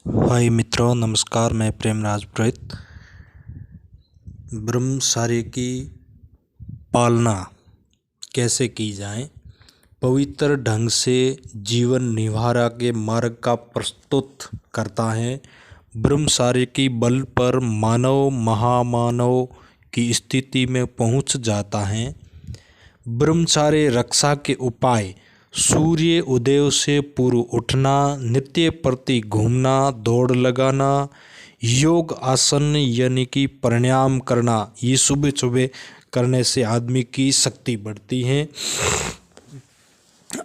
हाय मित्रों, नमस्कार। मैं प्रेमराज पुरोहित। ब्रह्मचर्य की पालना कैसे की जाए, पवित्र ढंग से जीवन निवारा के मार्ग का प्रस्तुत करता है। ब्रह्मचर्य की बल पर मानव महामानव की स्थिति में पहुंच जाता है। ब्रह्मचर्य रक्षा के उपाय: सूर्य उदय से पूर्व उठना, नित्य प्रति घूमना, दौड़ लगाना, योग आसन यानी कि प्राणायाम करना। ये सुबह सुबह करने से आदमी की शक्ति बढ़ती है।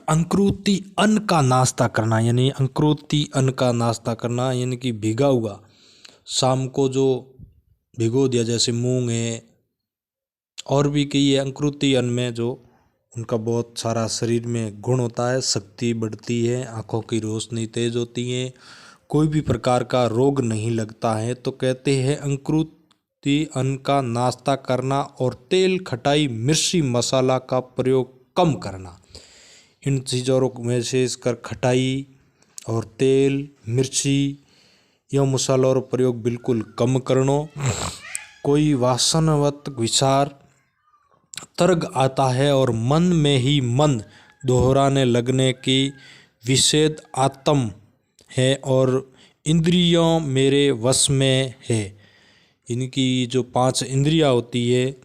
अंकुरित अन्न का नाश्ता करना, यानी अंकुरित अन्न का नाश्ता करना यानी कि भिगा हुआ, शाम को जो भिगो दिया, जैसे मूंग है और भी कई अंकुरित अन्न में जो उनका बहुत सारा शरीर में गुण होता है, शक्ति बढ़ती है, आँखों की रोशनी तेज होती है, कोई भी प्रकार का रोग नहीं लगता है। तो कहते हैं अंकुरित अन्न का नाश्ता करना और तेल, खटाई, मिर्ची, मसाला का प्रयोग कम करना। इन चीज़ों में से इसका खटाई और तेल, मिर्ची या मसालों का प्रयोग बिल्कुल कम करना। कोई वासनावत विचार तर्क आता है और मन में ही मन दोहराने लगने की विषेद आत्म है और इंद्रियों मेरे वश में है। इनकी जो 5 इंद्रियां होती है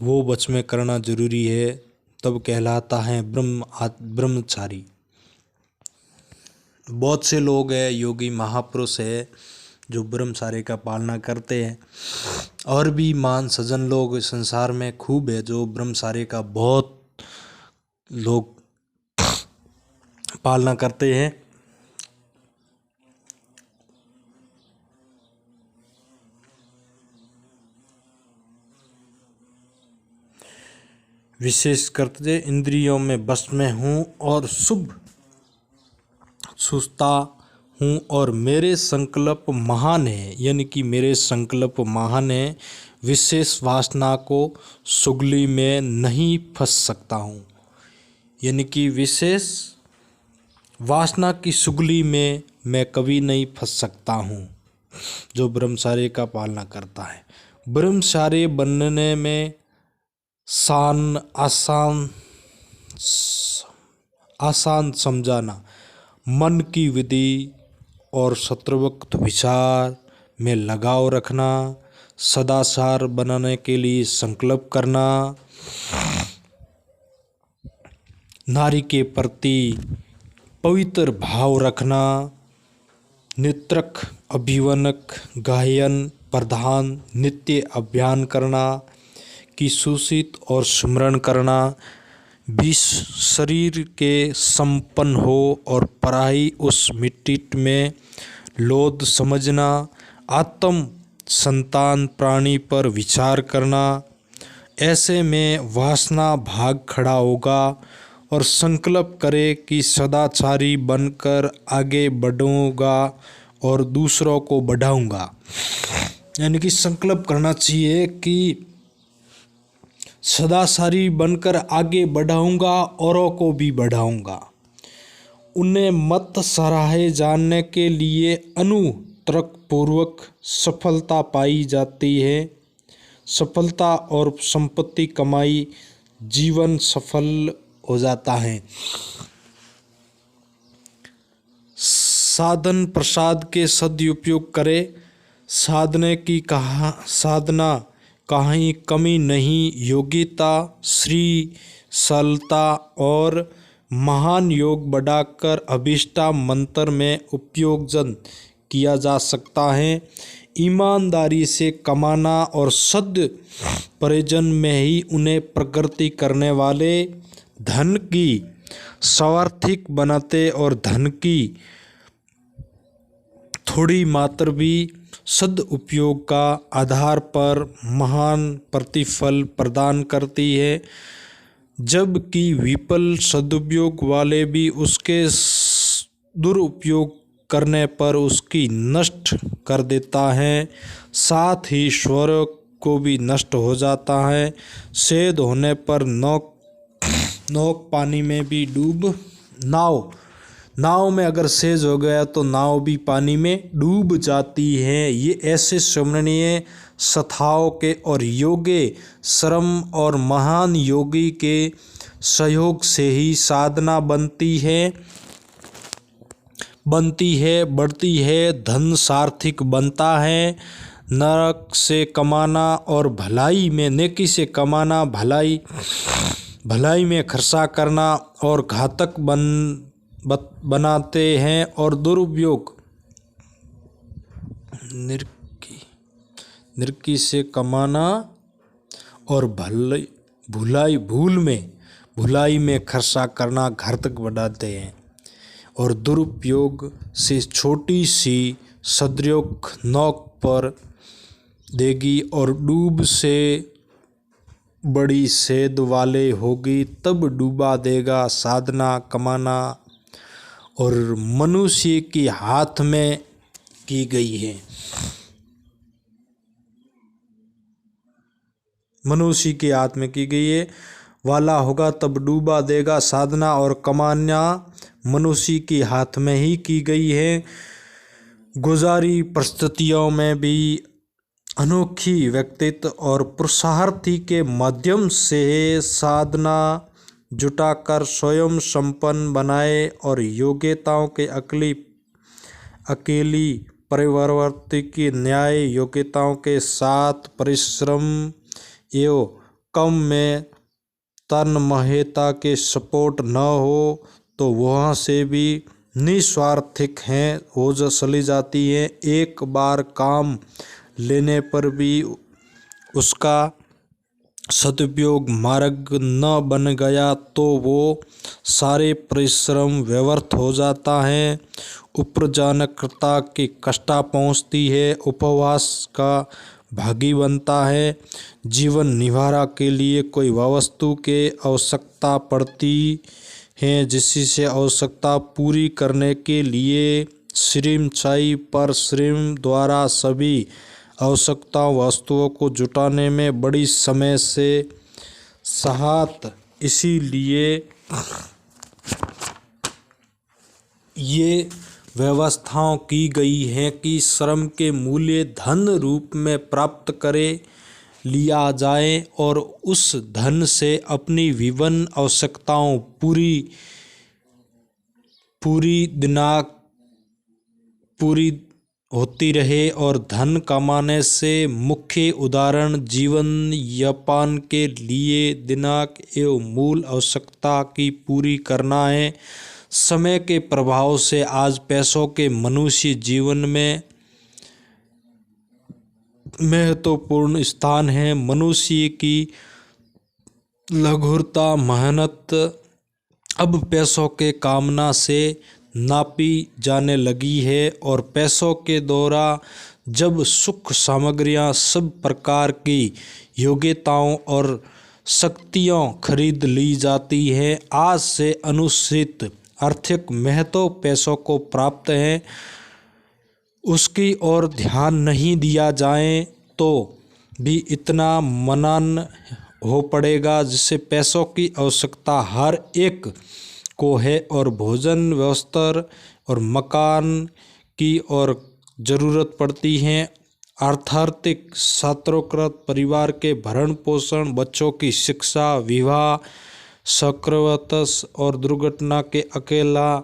वो वश में करना जरूरी है, तब कहलाता है ब्रह्मचारी। बहुत से लोग हैं, योगी महापुरुष है जो ब्रह्मचर्य का पालना करते हैं, और भी मान सज्जन लोग संसार में खूब है जो ब्रह्मचर्य का बहुत लोग पालना करते हैं। विशेष करते इंद्रियों में बस में हूँ और शुभ सुस्ता हूँ और मेरे संकल्प महान है, यानी कि मेरे संकल्प महान है। विशेष वासना को सुगली में नहीं फंस सकता हूँ, यानी कि विशेष वासना की सुगली में मैं कभी नहीं फंस सकता हूँ जो ब्रह्मचर्य का पालना करता है। ब्रह्मचारी बनने में आसान समझाना, मन की विधि और शत्रुवक्त विचार में लगाव रखना, सदाचार बनाने के लिए संकल्प करना, नारी के प्रति पवित्र भाव रखना, नित्रक अभिवनक गायन प्रधान नित्य अभियान करना की सूचित और स्मरण करना, विष शरीर के संपन्न हो और पराई उस मिट्टी में लोध समझना, आत्म संतान प्राणी पर विचार करना। ऐसे में वासना भाग खड़ा होगा और संकल्प करे कि सदाचारी बनकर आगे बढ़ूंगा और दूसरों को बढ़ाऊंगा। यानी कि संकल्प करना चाहिए कि सदाचारी बनकर आगे बढ़ाऊंगा, औरों को भी बढ़ाऊंगा। उन्हें मत सराहे जानने के लिए अनुतर्क पूर्वक सफलता पाई जाती है। सफलता और संपत्ति कमाई, जीवन सफल हो जाता है। साधन प्रसाद के सदुपयोग करे, साधना कहीं कमी नहीं, योग्यता, श्री सरलता और महान योग बढ़ाकर अभिष्टा मंत्र में उपयोजन किया जा सकता है। ईमानदारी से कमाना और सद प्रयोजन में ही उन्हें प्रगति करने वाले धन की स्वार्थिक बनाते और धन की थोड़ी मात्रा भी सदुपयोग का आधार पर महान प्रतिफल प्रदान करती है, जबकि विफल सदुपयोग वाले भी उसके दुरुपयोग करने पर उसकी नष्ट कर देता है, साथ ही स्वर को भी नष्ट हो जाता है। सेध होने पर नौक पानी में भी नाव नाव में अगर सेज हो गया तो नाव भी पानी में डूब जाती है। ये ऐसे स्मरणीय सथाओं के और योगे श्रम और महान योगी के सहयोग से ही साधना बनती है, बढ़ती है, धन सार्थिक बनता है। नरक से कमाना और भलाई में, नेकी से कमाना, भलाई में खर्चा करना और घातक बनाते हैं और दुरुपयोग। निरकी से कमाना और भुलाई में खर्चा करना घातक बनाते हैं और दुरुपयोग से छोटी सी सद्योग नौक पर देगी और डूब से बड़ी सेध वाले होगी, तब डूबा देगा। साधना कमाना और मनुष्य के हाथ में की गई है, मनुष्य के हाथ में की गई है वाला होगा, तब डूबा देगा। साधना और कमाना मनुष्य के हाथ में ही की गई है। गुजारी परिस्थितियों में भी अनोखी व्यक्तित्व और पुरुषार्थी के माध्यम से साधना जुटाकर स्वयं संपन्न बनाए और योग्यताओं के अकेली परिवर्तित न्याय योग्यताओं के साथ परिश्रम एवं कम में तन्मयता के सपोर्ट न हो तो वहाँ से भी निस्वार्थिक हैं हो चली जाती है। एक बार काम लेने पर भी उसका सदुपयोग मार्ग न बन गया तो वो सारे परिश्रम व्यर्थ हो जाता है। उपरजनकता की कष्टा पहुँचती है, उपवास का भागी बनता है। जीवन निवारा के लिए कोई वस्तु के आवश्यकता पड़ती है, जिससे आवश्यकता पूरी करने के लिए श्रम चाहिए, पर श्रम द्वारा सभी आवश्यकता वस्तुओं को जुटाने में बड़ी समय से साहत। इसीलिए ये व्यवस्थाओं की गई है कि श्रम के मूल्य धन रूप में प्राप्त करे लिया जाए और उस धन से अपनी विभिन्न आवश्यकताओं पूरी होती रहे। और धन कमाने से मुख्य उदाहरण जीवन यापन के लिए दिनांक एवं मूल आवश्यकता की पूरी करना है। समय के प्रभाव से आज पैसों के मनुष्य जीवन में महत्वपूर्ण स्थान है। मनुष्य की लघुता मेहनत अब पैसों के कामना से नापी जाने लगी है और पैसों के द्वारा जब सुख सामग्रियां सब प्रकार की योग्यताओं और शक्तियां खरीद ली जाती है, आज से अनुचित आर्थिक महत्व पैसों को प्राप्त है, उसकी ओर ध्यान नहीं दिया जाए तो भी इतना मनन हो पड़ेगा जिससे पैसों की आवश्यकता हर एक को है और भोजन व्यवस्था और मकान की और ज़रूरत पड़ती है। आर्थिक छात्रोकृत परिवार के भरण पोषण, बच्चों की शिक्षा, विवाह, चक्रवतस और दुर्घटना के अकेला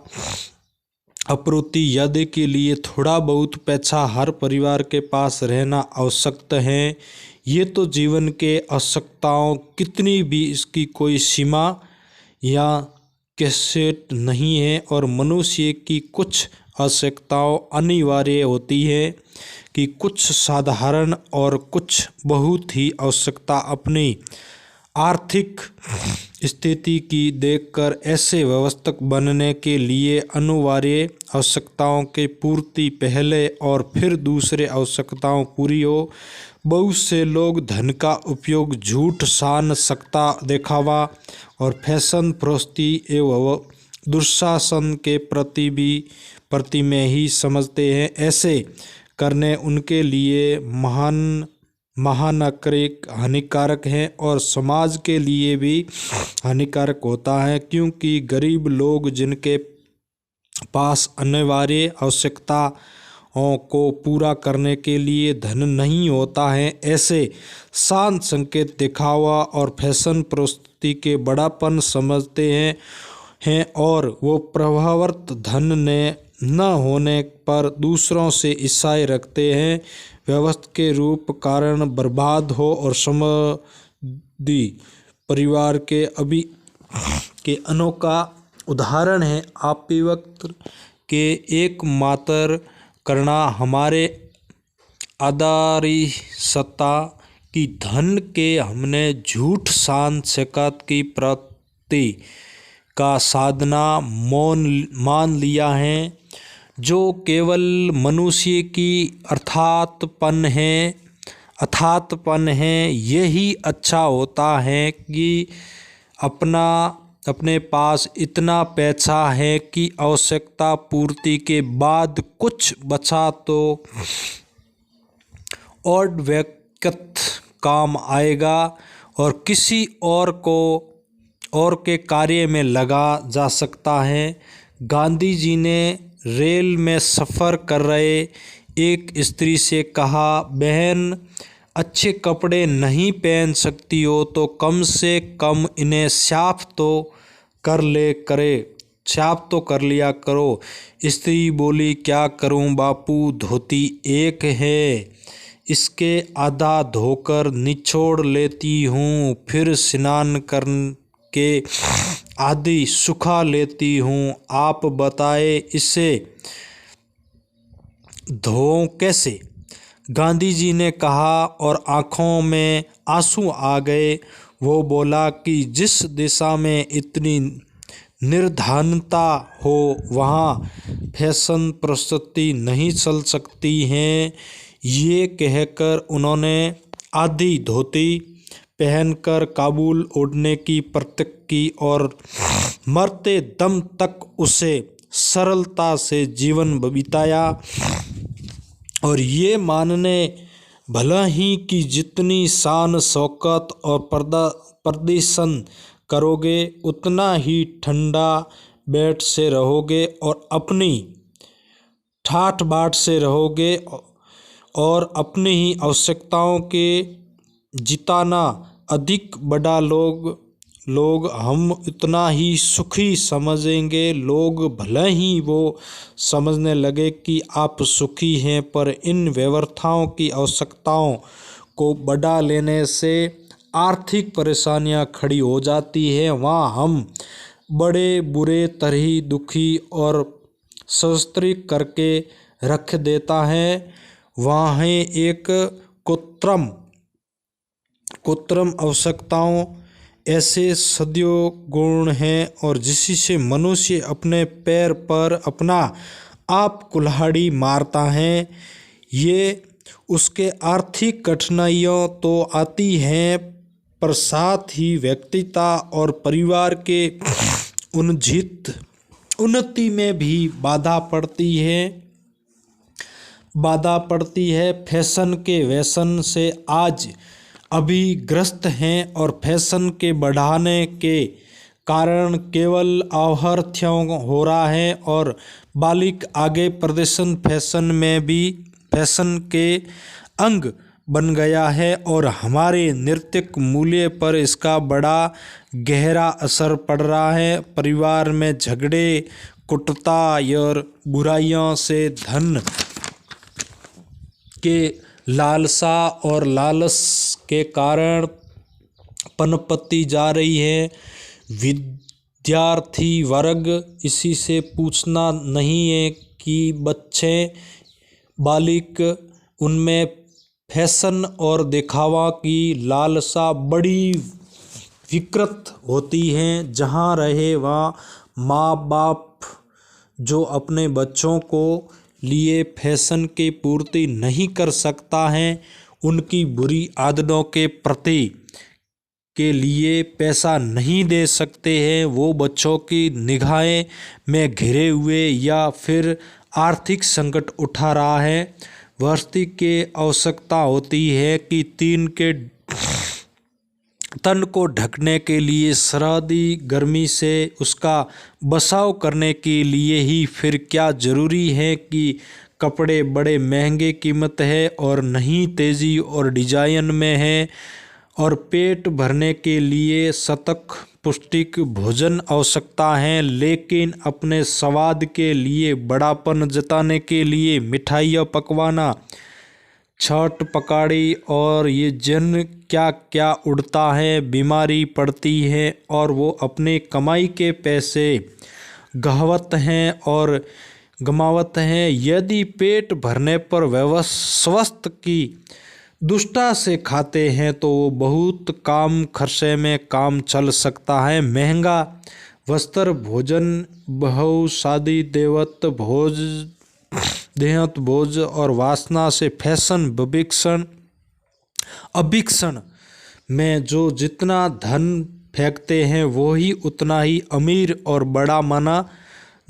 आपूर्ति आदि के लिए थोड़ा बहुत पैसा हर परिवार के पास रहना आवश्यक है। ये तो जीवन के आवश्यकताओं कितनी भी इसकी कोई सीमा या कैसेट नहीं है और मनुष्य की कुछ आवश्यकताओं अनिवार्य होती है कि कुछ साधारण और कुछ बहुत ही आवश्यकता अपनी आर्थिक स्थिति की देखकर ऐसे व्यवस्थक बनने के लिए अनिवार्य आवश्यकताओं के पूर्ति पहले और फिर दूसरे आवश्यकताओं पूरी हो। बहुत से लोग धन का उपयोग झूठ, शान, सत्ता, दिखावा और फैशन फरोख्ती एवं दुशासन के प्रति में ही समझते हैं। ऐसे करने उनके लिए हानिकारक है और समाज के लिए भी हानिकारक होता है, क्योंकि गरीब लोग जिनके पास अनिवार्य आवश्यकताओं को पूरा करने के लिए धन नहीं होता है। ऐसे शांत संकेत दिखावा और फैशन प्रस्तुति के बड़ापन समझते हैं और वो प्रभाववर्त धन ने न होने पर दूसरों से ईर्ष्या रखते हैं। व्यवस्था के रूप कारण बर्बाद हो और समृद्धि परिवार के अभी के अनोखा उदाहरण है। आत्मव्यक्त के एकमात्र करना हमारे आदर्शता की धन के हमने झूठ शांत शकत की प्राप्ति का साधना मान लिया है, जो केवल मनुष्य की अथातपन है। यही अच्छा होता है कि अपने पास इतना पैसा है कि आवश्यकता पूर्ति के बाद कुछ बचा तो और व्यक्तिगत काम आएगा और किसी और के कार्य में लगा जा सकता है। गांधी जी ने रेल में सफ़र कर रहे एक स्त्री से कहा, बहन, अच्छे कपड़े नहीं पहन सकती हो तो कम से कम इन्हें साफ तो कर लिया करो। स्त्री बोली, क्या करूं बापू, धोती एक है, इसके आधा धोकर निचोड़ लेती हूँ, फिर स्नान करके आधी सुखा लेती हूँ। आप बताए इसे धोऊं कैसे? गांधी जी ने कहा और आंखों में आंसू आ गए। वो बोला कि जिस दिशा में इतनी निर्धनता हो वहाँ फैशन प्रस्तुति नहीं चल सकती हैं। ये कहकर उन्होंने आधी धोती पहनकर काबुल उड़ने की प्रतिज्ञा की और मरते दम तक उसे सरलता से जीवन बिताया। और ये मानने भला ही कि जितनी शान शौकत और प्रदर्शन करोगे उतना ही ठंडा बैठ से रहोगे और अपनी ठाठ बाट से रहोगे और अपनी ही आवश्यकताओं के जिताना अधिक बड़ा लोग हम उतना ही सुखी समझेंगे। लोग भले ही वो समझने लगे कि आप सुखी हैं, पर इन व्यवहारों की आवश्यकताओं को बढ़ा लेने से आर्थिक परेशानियां खड़ी हो जाती हैं। वहाँ हम बड़े बुरे तरह दुखी और सस्त्रीक करके रख देता है। वहाँ एक कृत्रिम आवश्यकताओं ऐसे सदियों गुण हैं और जिससे मनुष्य अपने पैर पर अपना आप कुल्हाड़ी मारता है। ये उसके आर्थिक कठिनाइयों तो आती हैं, पर साथ ही व्यक्तिता और परिवार के उन्नति में भी बाधा पड़ती है। फैशन के व्यसन से आज अभी ग्रस्त हैं और फैशन के बढ़ाने के कारण केवल अवहेलना हो रहा है और बालिक आगे प्रदर्शन फैशन के अंग बन गया है और हमारे नैतिक मूल्य पर इसका बड़ा गहरा असर पड़ रहा है। परिवार में झगड़े, कुटता और बुराइयों से धन के लालसा और लालच के कारण पनपती जा रही है। विद्यार्थी वर्ग इसी से पूछना नहीं है कि बच्चे बालिक उनमें फैशन और दिखावा की लालसा बड़ी विकृत होती हैं। जहाँ रहे वहाँ माँ बाप जो अपने बच्चों को लिए फैशन की पूर्ति नहीं कर सकता है, उनकी बुरी आदतों के प्रति के लिए पैसा नहीं दे सकते हैं, वो बच्चों की निगाहें में घिरे हुए या फिर आर्थिक संकट उठा रहा है। वस्तु की आवश्यकता होती है कि 3 के तन को ढकने के लिए, सर्दी गर्मी से उसका बचाव करने के लिए ही फिर क्या जरूरी है कि कपड़े बड़े महंगे कीमत है और नहीं तेजी और डिजाइन में है। और पेट भरने के लिए सतत पौष्टिक भोजन आवश्यकता है, लेकिन अपने स्वाद के लिए, बड़ापन जताने के लिए मिठाइयाँ पकवाना, छठ पकाड़ी और ये जन क्या क्या उड़ता है, बीमारी पड़ती है और वो अपने कमाई के पैसे गहवत हैं और गमावत हैं। यदि पेट भरने पर स्वस्थ की दुष्टा से खाते हैं तो वो बहुत कम खर्चे में काम चल सकता है। महंगा वस्त्र, भोजन, बहु शादी, देवत भोज, देहत भोज और वासना से फैशन अभिक्षण में जो जितना धन फेंकते हैं वो ही उतना ही अमीर और बड़ा माना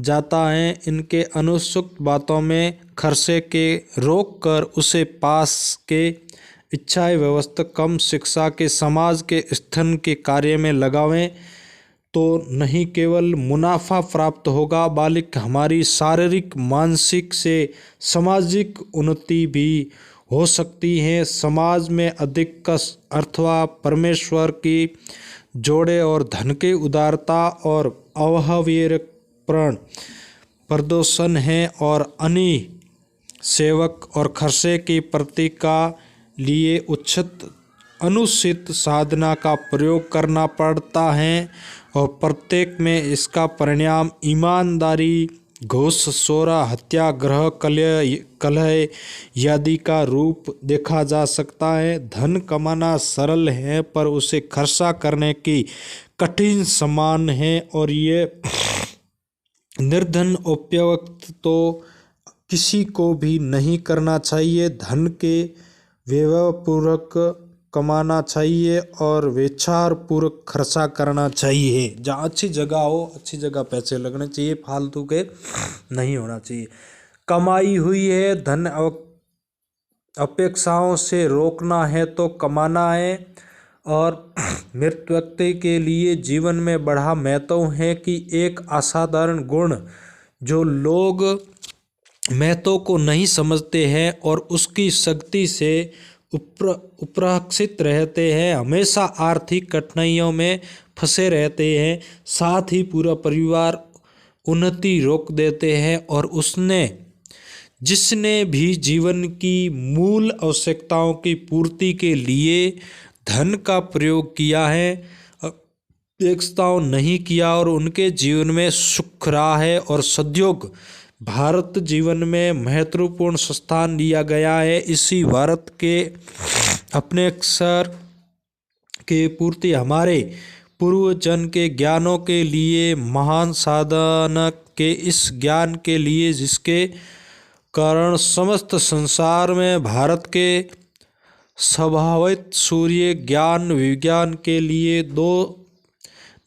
जाता है। इनके अनुसूक्त बातों में खर्चे के रोक कर उसे पास के इच्छाएं व्यवस्था कम शिक्षा के समाज के स्थान के कार्य में लगावें तो नहीं केवल मुनाफा प्राप्त होगा बल्कि हमारी शारीरिक, मानसिक से सामाजिक उन्नति भी हो सकती है। समाज में अधिक कष्ट अथवा परमेश्वर की जोड़े और धन के उदारता और अवहार्य प्रण प्रदर्शन है और अन्य सेवक और खर्चे की प्रति का लिए उचित अनुचित साधना का प्रयोग करना पड़ता है और प्रत्येक में इसका परिणाम ईमानदारी, घूस, सोरा, हत्याग्रह, कलह आदि का रूप देखा जा सकता है। धन कमाना सरल है पर उसे खर्चा करने की कठिन समान है और ये निर्धन उपयुक्त तो किसी को भी नहीं करना चाहिए। धन के व्यवपूर्वक कमाना चाहिए और विचार पूर्वक खर्चा करना चाहिए। जहाँ अच्छी जगह हो, अच्छी जगह पैसे लगने चाहिए, फालतू के नहीं होना चाहिए। कमाई हुई है धन अपेक्षाओं से रोकना है तो कमाना है। और मृत व्यक्ति के लिए जीवन में बड़ा महत्व है कि एक असाधारण गुण जो लोग महत्व को नहीं समझते हैं और उसकी शक्ति से उपरक्षित रहते हैं, हमेशा आर्थिक कठिनाइयों में फंसे रहते हैं, साथ ही पूरा परिवार उन्नति रोक देते हैं। और जिसने भी जीवन की मूल आवश्यकताओं की पूर्ति के लिए धन का प्रयोग किया है, अपेक्षाओं नहीं किया और उनके जीवन में सुख रहा है और सद्योग भारत जीवन में महत्वपूर्ण स्थान लिया गया है। इसी भारत के अपने अक्षर के पूर्ति हमारे पूर्वजन के ज्ञानों के लिए महान साधन के इस ज्ञान के लिए जिसके कारण समस्त संसार में भारत के संभावित सूर्य ज्ञान विज्ञान के लिए दो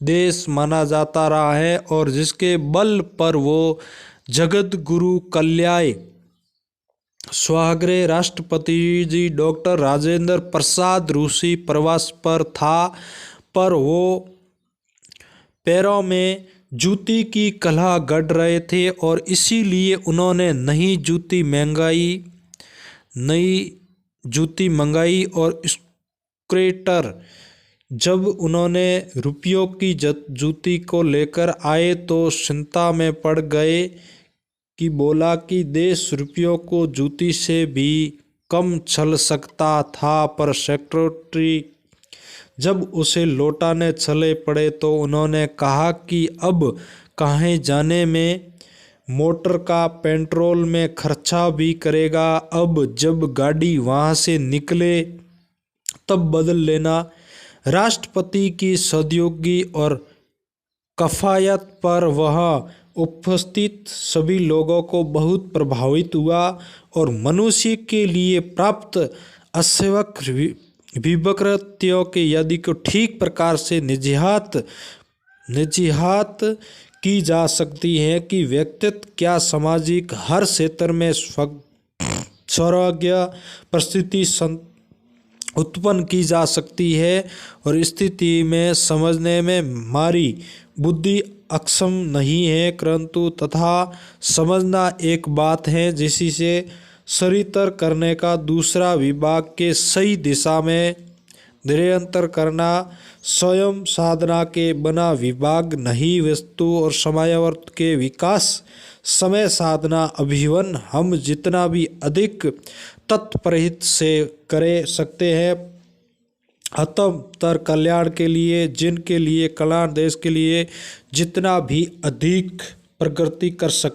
देश माना जाता रहा है और जिसके बल पर वो जगत गुरु कल्याण स्वाग्रे राष्ट्रपति जी डॉक्टर राजेंद्र प्रसाद रूसी प्रवास पर था, पर वो पैरों में जूती की कला गढ़ रहे थे और इसीलिए उन्होंने नई जूती मंगाई और स्क्रेटर जब उन्होंने रुपयों की जूती को लेकर आए तो चिंता में पड़ गए कि बोला कि देश रुपयों को जूती से भी कम चल सकता था, पर सेक्रेटरी जब उसे लौटाने चले पड़े तो उन्होंने कहा कि अब कहाँ जाने में, मोटर का पेट्रोल में खर्चा भी करेगा, अब जब गाड़ी वहाँ से निकले तब बदल लेना। राष्ट्रपति की सद्योगी और कफायत पर वह उपस्थित सभी लोगों को बहुत प्रभावित हुआ और मनुष्य के लिए प्राप्त आवश्यक विकृतियों के यदि को ठीक प्रकार से निजिहात की जा सकती है कि व्यक्तित्व क्या सामाजिक हर क्षेत्र में स्वरोग्य परिस्थिति उत्पन्न की जा सकती है और स्थिति में समझने में हमारी बुद्धि अक्षम नहीं है, परंतु तथा समझना एक बात है जिससे सरितर करने का दूसरा विभाग के सही दिशा में निरंतर करना स्वयं साधना के बना विभाग नहीं। वस्तु और समयावर्त के विकास समय साधना अभिवन हम जितना भी अधिक तत्परहित से करे सकते हैं, अतः कल्याण के लिए, जिनके लिए कल्याण देश के लिए जितना भी अधिक प्रगति कर सकते